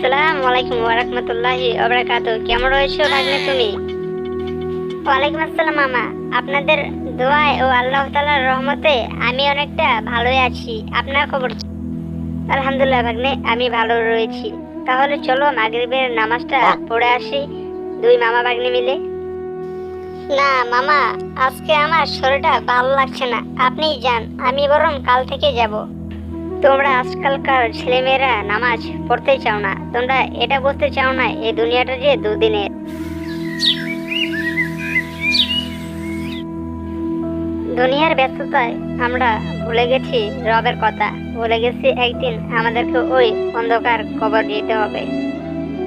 আসসালামু আলাইকুম ওয়া রাহমাতুল্লাহি ওয়া বারাকাতুহু। কেমন রয়েছো ভাগ্নে তুমি? ওয়ালাইকুম আসসালাম মামা। আপনাদের দোয়ায় ও আল্লাহ তাআলার রহমতে আমি অনেকটা ভালোই আছি। আপনার খবর কি? আলহামদুলিল্লাহ ভাগ্নে, আমি ভালো রয়েছি। তাহলে চলো মাগরিবের নামাজটা পড়ে আসি দুই মামা ভাগ্নে মিলে। না মামা, আজকে আমার শরীরটা ভালো লাগছে না, আপনিই যান, আমি বরং কাল থেকে যাব। তোমরা আজকালকার ছেলেমেয়েরা নামাজ পড়তে চাও না, তোমরা এটা বুঝতে চাও না এই দুনিয়াটা যে দুদিনের। দুনিয়ার ব্যস্ততায় আমরা ভুলে গেছি রবের কথা, ভুলে গেছি একদিন আমাদেরকে ওই অন্ধকার কবর যেতে হবে।